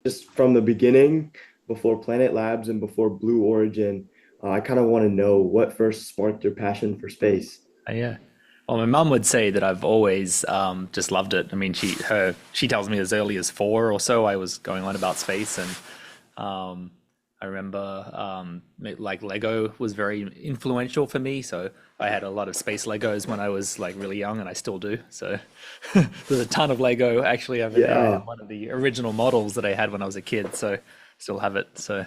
just from the beginning, before Planet Labs and before Blue Origin, I kind of want to know what first sparked your passion for space. Yeah. Well, my mum would say that I've always just loved it. I mean, she tells me as early as 4 or so I was going on about space, and I remember like Lego was very influential for me. So I had a lot of space Legos when I was like really young, and I still do. So there's a ton of Lego actually over there. I have Yeah. one of the original models that I had when I was a kid, so still have it. So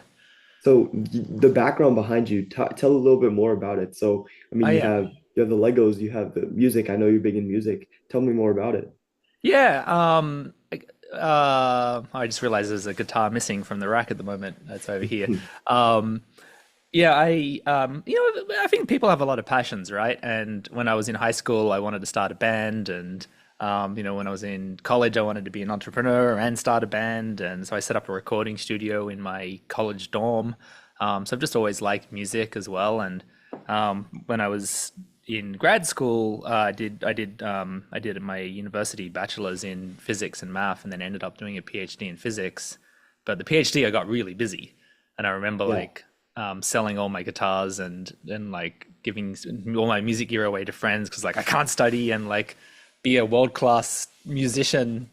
So the background behind you, t tell a little bit more about it. So, I mean, oh yeah. you have the Legos, you have the music. I know you're big in music. Tell me more about it. Yeah, I just realized there's a guitar missing from the rack at the moment. That's over here. Um, yeah, I think people have a lot of passions, right? And when I was in high school, I wanted to start a band, and when I was in college, I wanted to be an entrepreneur and start a band, and so I set up a recording studio in my college dorm. So I've just always liked music as well, and when I was in grad school, I did my university bachelor's in physics and math, and then ended up doing a PhD in physics. But the PhD, I got really busy, and I remember Yeah. like selling all my guitars and like giving all my music gear away to friends because like I can't study and like be a world class musician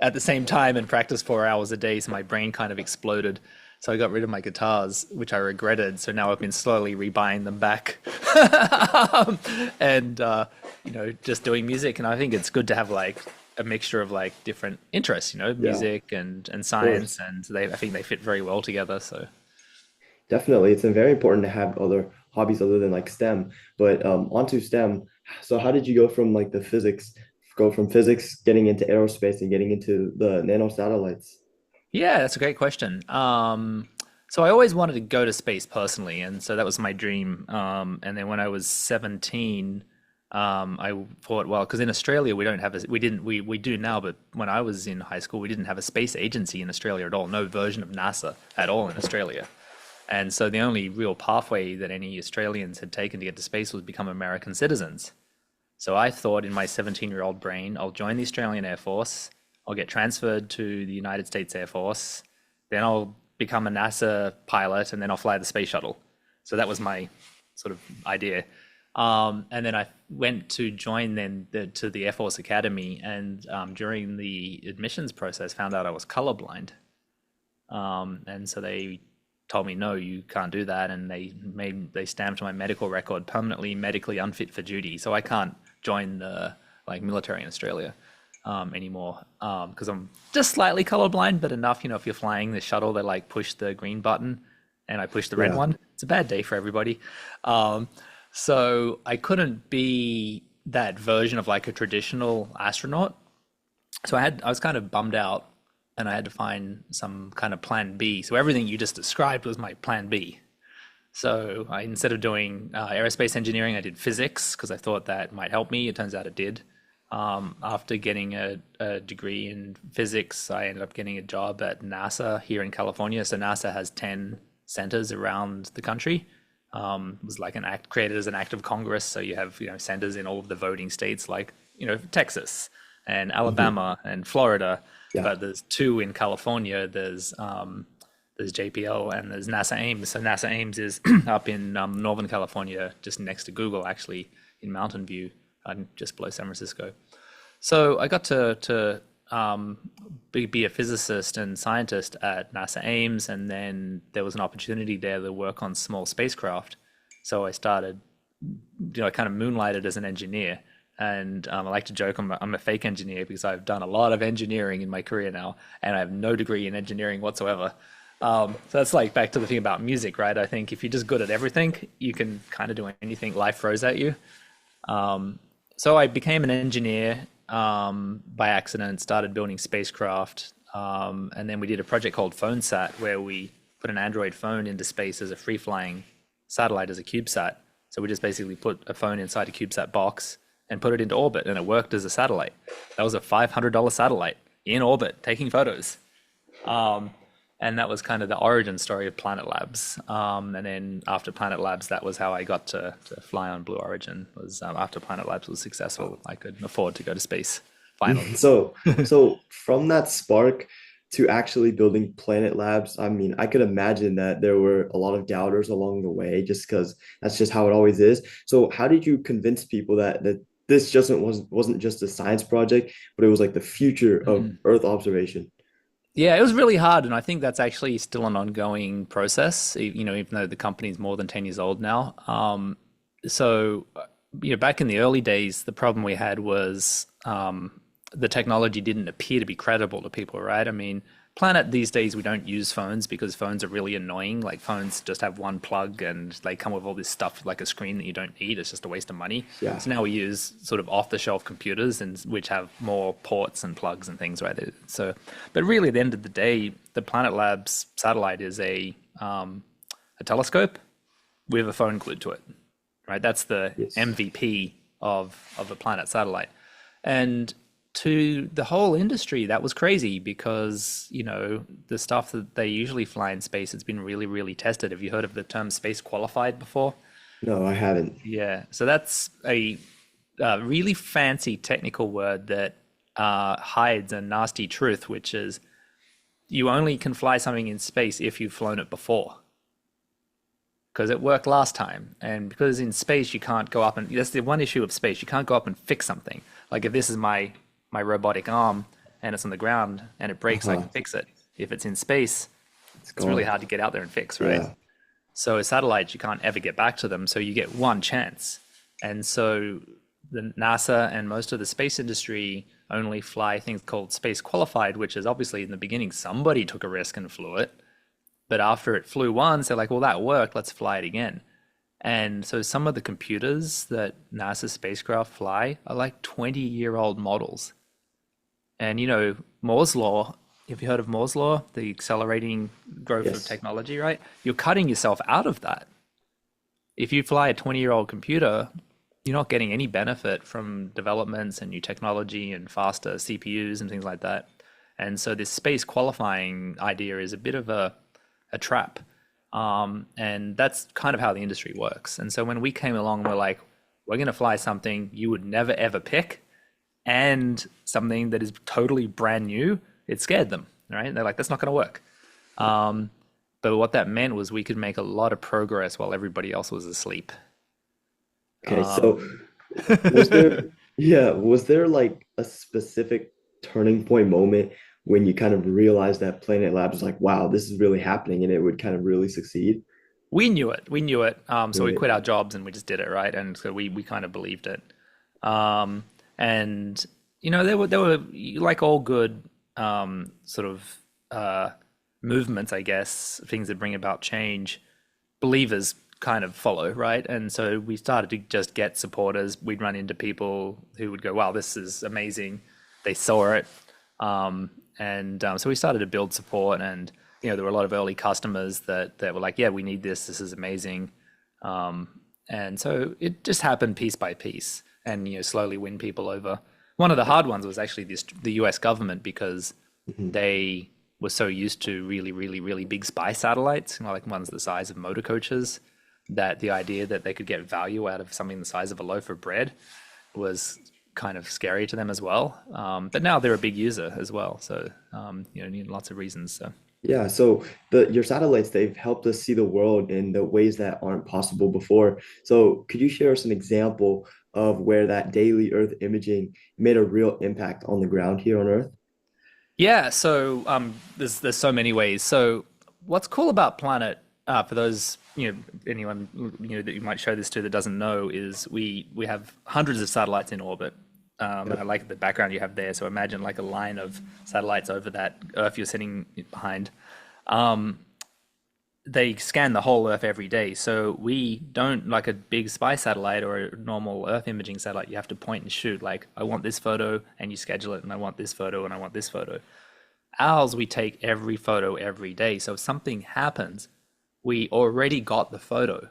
at the same time and practice 4 hours a day. So my brain kind of exploded. So I got rid of my guitars, which I regretted. So now I've been slowly rebuying them back, and just doing music. And I think it's good to have like a mixture of like different interests, Yeah, of music and course. science, and I think they fit very well together. So Definitely. It's very important to have other hobbies other than like STEM. But onto STEM. So how did you go from physics, getting into aerospace and getting into the nanosatellites? yeah, that's a great question. So I always wanted to go to space personally, and so that was my dream. And then when I was 17, I thought, well, because in Australia we don't have we didn't we do now, but when I was in high school we didn't have a space agency in Australia at all, no version of NASA at all in Australia. And so the only real pathway that any Australians had taken to get to space was become American citizens. So I thought in my 17-year-old brain, I'll join the Australian Air Force, I'll get transferred to the United States Air Force, then I'll become a NASA pilot, and then I'll fly the space shuttle. So that was my sort of idea. And then I went to join to the Air Force Academy, and during the admissions process, found out I was colorblind. And so they told me, no, you can't do that, and they stamped my medical record permanently medically unfit for duty, so I can't join the like military in Australia anymore because I'm just slightly colorblind, but enough. If you're flying the shuttle, they like push the green button, and I push the red Yeah. one. It's a bad day for everybody. Um, so I couldn't be that version of like a traditional astronaut. So I was kind of bummed out, and I had to find some kind of plan B. So everything you just described was my plan B. So instead of doing aerospace engineering, I did physics because I thought that might help me. It turns out it did. After getting a degree in physics, I ended up getting a job at NASA here in California. So NASA has 10 centers around the country. It was like an act created as an act of Congress. So you have centers in all of the voting states, like Texas and Mhm. Alabama and Florida. Yeah. But there's two in California. There's JPL and there's NASA Ames. So NASA Ames is up in Northern California, just next to Google, actually, in Mountain View, just below San Francisco. So I got to be a physicist and scientist at NASA Ames, and then there was an opportunity there to work on small spacecraft. So I started, kind of moonlighted as an engineer. And I like to joke I'm a fake engineer because I've done a lot of engineering in my career now, and I have no degree in engineering whatsoever. So that's like back to the thing about music, right? I think if you're just good at everything, you can kind of do anything life throws at you. So I became an engineer by accident, started building spacecraft, and then we did a project called PhoneSat where we put an Android phone into space as a free-flying satellite as a CubeSat. So we just basically put a phone inside a CubeSat box and put it into orbit, and it worked as a satellite. That was a $500 satellite in orbit taking photos. And that was kind of the origin story of Planet Labs. And then after Planet Labs, that was how I got to fly on Blue Origin. Was after Planet Labs was successful, I could afford to go to space finally. So from that spark, to actually building Planet Labs, I mean, I could imagine that there were a lot of doubters along the way, just because that's just how it always is. So, how did you convince people that this just wasn't just a science project, but it was like the future of Earth observation? Yeah, it was really hard, and I think that's actually still an ongoing process. You know, even though the company's more than 10 years old now. Back in the early days, the problem we had was the technology didn't appear to be credible to people, right? I mean, Planet these days we don't use phones because phones are really annoying. Like phones just have one plug and they come with all this stuff like a screen that you don't need. It's just a waste of money. Yeah. So now we use sort of off-the-shelf computers and which have more ports and plugs and things, right? So, but really, at the end of the day, the Planet Labs satellite is a telescope with a phone glued to it, right? That's the Yes. MVP of a Planet satellite, and to the whole industry, that was crazy because, you know, the stuff that they usually fly in space, it's been really, really tested. Have you heard of the term space qualified before? No, I haven't. Yeah. So that's a really fancy technical word that hides a nasty truth, which is you only can fly something in space if you've flown it before. Because it worked last time. And because in space you can't go up and that's the one issue of space, you can't go up and fix something. Like if this is my robotic arm and it's on the ground and it breaks, I Uh-huh. can fix it. If it's in space, It's it's really gone. hard to get out there and fix, right? Yeah. So satellites, you can't ever get back to them. So you get one chance. And so the NASA and most of the space industry only fly things called space qualified, which is obviously in the beginning, somebody took a risk and flew it. But after it flew once, they're like, well, that worked. Let's fly it again. And so some of the computers that NASA spacecraft fly are like 20-year-old models. And you know, Moore's law, have you heard of Moore's law, the accelerating growth of Yes. technology, right? You're cutting yourself out of that. If you fly a 20-year-old computer, you're not getting any benefit from developments and new technology and faster CPUs and things like that. And so this space qualifying idea is a bit of a trap. And that's kind of how the industry works. And so when we came along, we're like, we're going to fly something you would never ever pick and something that is totally brand new. It scared them, right? They're like, that's not going to work. But what that meant was we could make a lot of progress while everybody else was asleep. Okay, so was there, yeah, was there like a specific turning point moment when you kind of realized that Planet Labs was like, wow, this is really happening and it would kind of really succeed? We knew it. We knew it. So Knew we it. quit our jobs and we just did it, right? And so we kind of believed it. And you know, there were like all good sort of movements, I guess, things that bring about change. Believers kind of follow, right? And so we started to just get supporters. We'd run into people who would go, "Wow, this is amazing." They saw it, so we started to build support, and you know, there were a lot of early customers that were like, "Yeah, we need this. This is amazing." And so it just happened piece by piece, and you know, slowly win people over. One of the hard ones was actually the U.S. government because Mhm. they were so used to really, really, really big spy satellites, you know, like ones the size of motor coaches, that the idea that they could get value out of something the size of a loaf of bread was kind of scary to them as well. But now they're a big user as well, so you know, need lots of reasons. So. Yeah, so the your satellites, they've helped us see the world in the ways that aren't possible before. So could you share us an example of where that daily Earth imaging made a real impact on the ground here on Earth? Yeah, so there's so many ways. So what's cool about Planet, for those you know anyone you know that you might show this to that doesn't know, is we have hundreds of satellites in orbit. And I Yep. like the background you have there. So imagine like a line of satellites over that Earth you're sitting behind. Um, they scan the whole Earth every day. So we don't like a big spy satellite or a normal Earth imaging satellite. You have to point and shoot. Like I want this photo, and you schedule it, and I want this photo, and I want this photo. Ours, we take every photo every day. So if something happens, we already got the photo,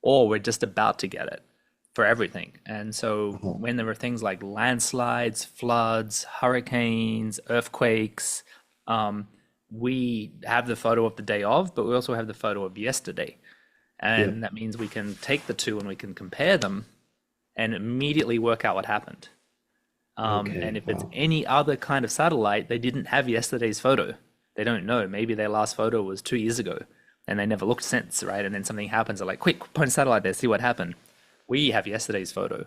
or we're just about to get it for everything. And so Uh-huh. when there are things like landslides, floods, hurricanes, earthquakes, um, we have the photo of the day of, but we also have the photo of yesterday. Yeah. And that means we can take the two and we can compare them and immediately work out what happened. And Okay. if it's Wow. any other kind of satellite, they didn't have yesterday's photo. They don't know. Maybe their last photo was 2 years ago and they never looked since, right? And then something happens, they're like, quick, point a satellite there, see what happened. We have yesterday's photo.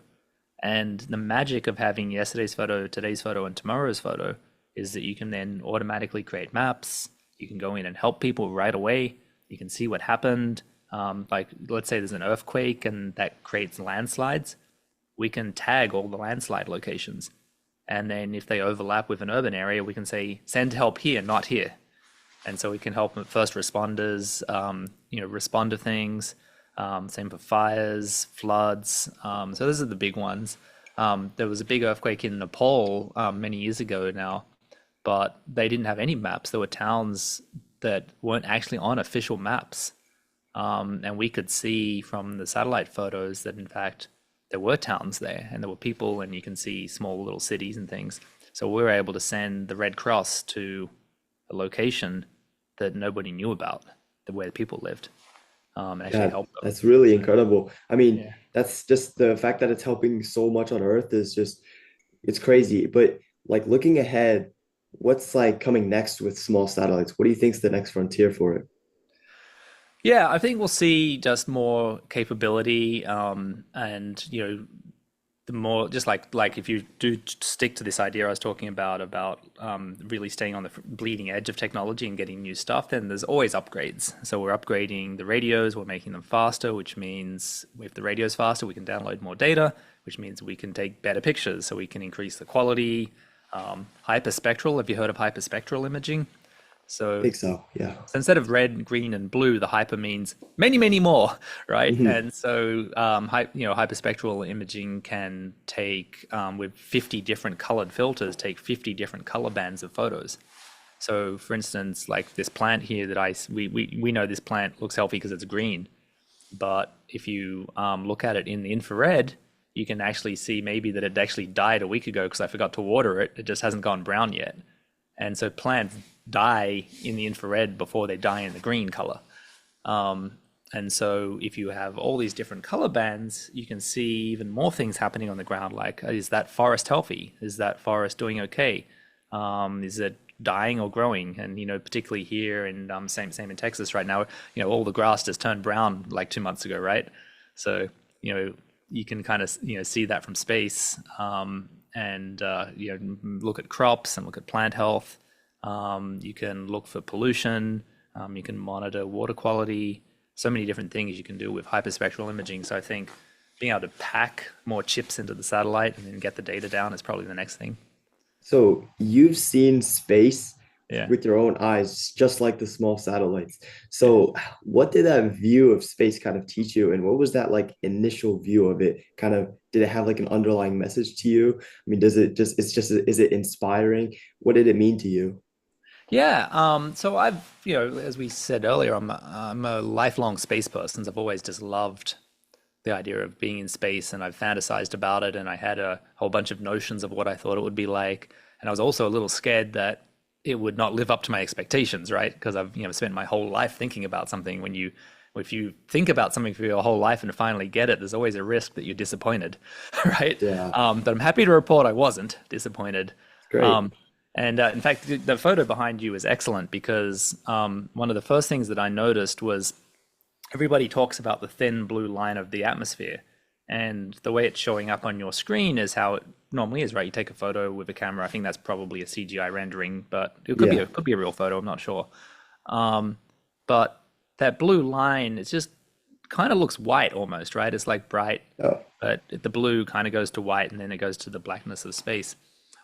And the magic of having yesterday's photo, today's photo, and tomorrow's photo is that you can then automatically create maps. You can go in and help people right away. You can see what happened. Like, let's say there's an earthquake and that creates landslides. We can tag all the landslide locations. And then if they overlap with an urban area, we can say, send help here, not here. And so we can help first responders, respond to things. Same for fires, floods. So those are the big ones. There was a big earthquake in Nepal many years ago now, but they didn't have any maps. There were towns that weren't actually on official maps. And we could see from the satellite photos that, in fact, there were towns there and there were people, and you can see small little cities and things. So we were able to send the Red Cross to a location that nobody knew about, where the people lived, and actually Yeah, help them. that's really incredible. I mean, Yeah. that's just the fact that it's helping so much on Earth is just it's crazy. But like looking ahead, what's like coming next with small satellites? What do you think's the next frontier for it? Yeah, I think we'll see just more capability, and the more, just like if you do stick to this idea I was talking about really staying on the bleeding edge of technology and getting new stuff, then there's always upgrades. So we're upgrading the radios, we're making them faster, which means if the radio's faster, we can download more data, which means we can take better pictures, so we can increase the quality. Hyperspectral, have you heard of hyperspectral imaging? I So think so. Yeah. so instead of red, green, and blue, the hyper means many, many more, right? Hmm. And so, hyperspectral imaging can take, with 50 different colored filters, take 50 different color bands of photos. So, for instance, like this plant here that we know this plant looks healthy because it's green, but if you look at it in the infrared, you can actually see maybe that it actually died a week ago because I forgot to water it. It just hasn't gone brown yet. And so plants die in the infrared before they die in the green color. And so if you have all these different color bands, you can see even more things happening on the ground, like, is that forest healthy? Is that forest doing okay? Is it dying or growing? And, particularly here in same in Texas right now, all the grass just turned brown like 2 months ago, right? So, you can kind of, see that from space, and look at crops and look at plant health. You can look for pollution. You can monitor water quality. So many different things you can do with hyperspectral imaging. So I think being able to pack more chips into the satellite and then get the data down is probably the next thing. So you've seen space Yeah. with your own eyes, just like the small satellites. Yeah. So what did that view of space kind of teach you? And what was that like initial view of it? Kind of, did it have like an underlying message to you? I mean, is it inspiring? What did it mean to you? Yeah. So I've, as we said earlier, I'm a lifelong space person. I've always just loved the idea of being in space, and I've fantasized about it, and I had a whole bunch of notions of what I thought it would be like. And I was also a little scared that it would not live up to my expectations, right? Because I've, spent my whole life thinking about something. If you think about something for your whole life and finally get it, there's always a risk that you're disappointed, right? Yeah, But I'm happy to report I wasn't disappointed. great. Um, and in fact, the photo behind you is excellent because one of the first things that I noticed was everybody talks about the thin blue line of the atmosphere. And the way it's showing up on your screen is how it normally is, right? You take a photo with a camera. I think that's probably a CGI rendering, but it could be Yeah. a real photo. I'm not sure. Um, but that blue line, it's just kind of looks white almost, right? It's like bright, Oh, but the blue kind of goes to white and then it goes to the blackness of space.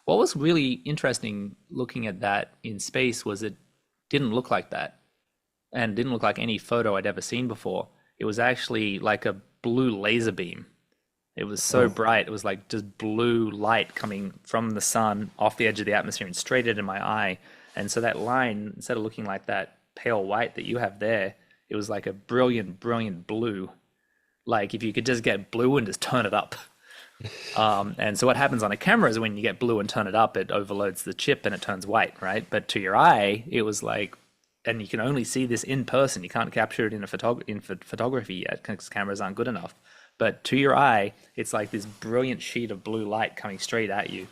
What was really interesting looking at that in space was it didn't look like that and didn't look like any photo I'd ever seen before. It was actually like a blue laser beam. It was so oh, bright. It was like just blue light coming from the sun off the edge of the atmosphere and straight into my eye. And so that line, instead of looking like that pale white that you have there, it was like a brilliant, brilliant blue. Like if you could just get blue and just turn it up. And so what happens on a camera is when you get blue and turn it up, it overloads the chip and it turns white, right? But to your eye, it was like, and you can only see this in person. You can't capture it in photography yet because cameras aren't good enough. But to your eye, it's like this brilliant sheet of blue light coming straight at you.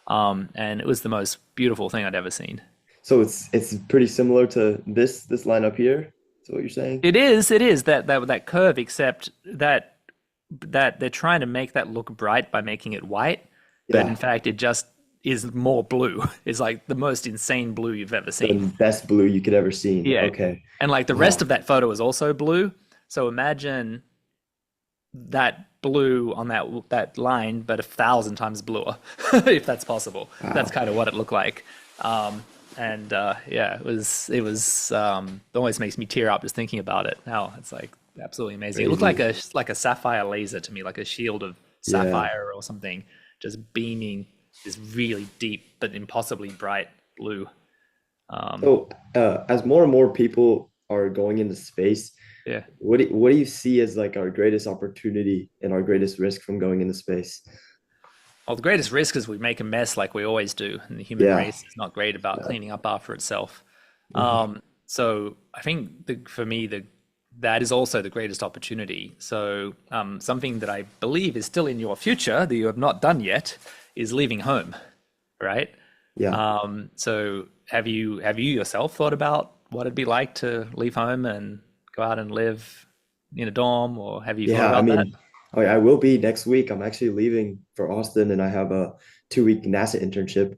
And it was the most beautiful thing I'd ever seen. So it's pretty similar to this line up here. Is what you're saying? It is that curve, except that they're trying to make that look bright by making it white, but in Yeah, fact it just is more blue. It's like the most insane blue you've ever the seen. best blue you could ever seen. Yeah. Okay. And like the rest Wow. of that photo is also blue. So imagine that blue on that line, but 1,000 times bluer, if that's possible. That's Wow. kind of what it looked like. And yeah, it always makes me tear up just thinking about it. Now it's like absolutely amazing. It looked Crazy. like a sapphire laser to me, like a shield of Yeah. sapphire or something, just beaming this really deep but impossibly bright blue. So, as more and more people are going into space, Yeah. what do you see as like our greatest opportunity and our greatest risk from going into space? Well, the greatest risk is we make a mess like we always do, and the human Yeah. race is not great about Yeah. cleaning up after itself. Mhm. So I think for me, that is also the greatest opportunity. So something that I believe is still in your future that you have not done yet is leaving home, right? Yeah. So have you yourself thought about what it'd be like to leave home and go out and live in a dorm, or have you thought Yeah. I about that? mean, I will be next week. I'm actually leaving for Austin and I have a 2 week NASA internship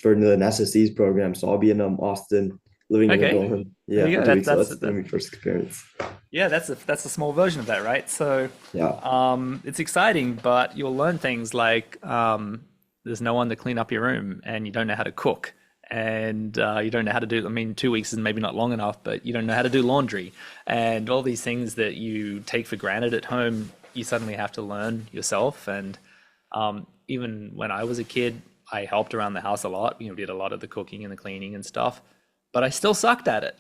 for the NASA Seas program. So I'll be in Austin living in a Okay, dorm. there Yeah, you for go. 2 weeks. So that's gonna be first experience. Yeah, that's a small version of that, right? So Yeah. it's exciting, but you'll learn things like there's no one to clean up your room, and you don't know how to cook, and you don't know how to do. I mean, 2 weeks is maybe not long enough, but you don't know how to do laundry, and all these things that you take for granted at home, you suddenly have to learn yourself. And even when I was a kid, I helped around the house a lot. Did a lot of the cooking and the cleaning and stuff, but I still sucked at it.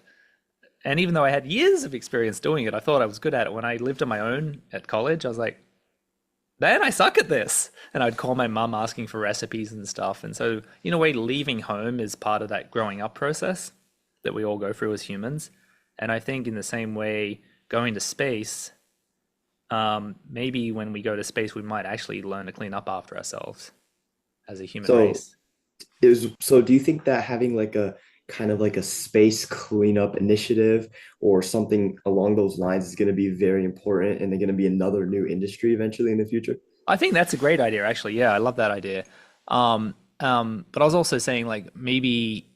And even though I had years of experience doing it, I thought I was good at it. When I lived on my own at college, I was like, man, I suck at this. And I'd call my mum asking for recipes and stuff. And so, in a way, leaving home is part of that growing up process that we all go through as humans. And I think in the same way, going to space, maybe when we go to space, we might actually learn to clean up after ourselves as a human So race. do you think that having like a kind of like a space cleanup initiative or something along those lines is going to be very important and they're going to be another new industry eventually in the future? I think that's a great idea, actually. Yeah, I love that idea. But I was also saying, like, maybe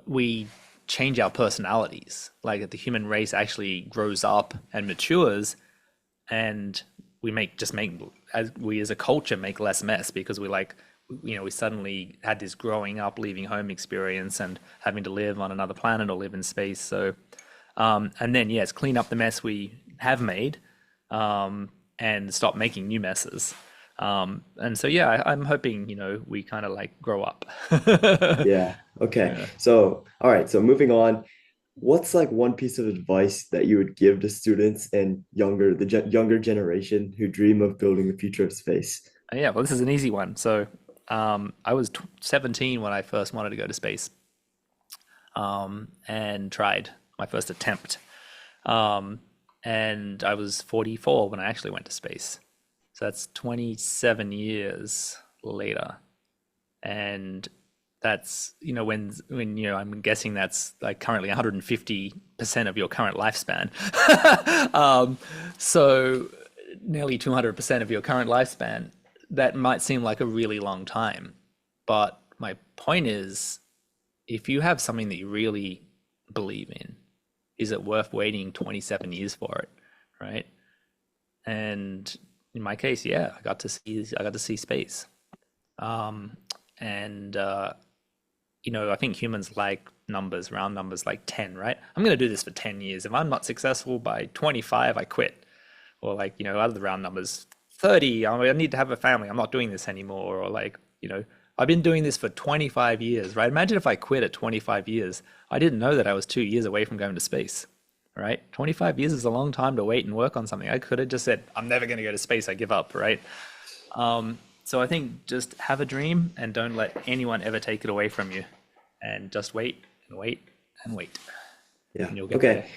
we change our personalities. Like, the human race actually grows up and matures, and we as a culture make less mess because we suddenly had this growing up, leaving home experience and having to live on another planet or live in space. So, and then yes, clean up the mess we have made, and stop making new messes. And so, yeah, I'm hoping, we kind of like grow up. Yeah. Okay. Yeah. So, all right. So moving on, what's like one piece of advice that you would give to students and younger generation who dream of building the future of space? Yeah, well, this is an easy one. So, I was 17 when I first wanted to go to space, and tried my first attempt. Um, and I was 44 when I actually went to space. So that's 27 years later. And that's, I'm guessing that's like currently 150% of your current lifespan. So nearly 200% of your current lifespan, that might seem like a really long time. But my point is, if you have something that you really believe in, is it worth waiting 27 years for it, right? And in my case, yeah, I got to see space. Um, and I think humans like numbers, round numbers like 10, right? I'm going to do this for 10 years. If I'm not successful by 25, I quit. Or like, other round numbers, 30, I need to have a family. I'm not doing this anymore. Or like, I've been doing this for 25 years, right? Imagine if I quit at 25 years. I didn't know that I was 2 years away from going to space, right? 25 years is a long time to wait and work on something. I could have just said, I'm never going to go to space. I give up, right? So I think just have a dream and don't let anyone ever take it away from you. And just wait and wait and wait, Yeah. and you'll get Okay. there.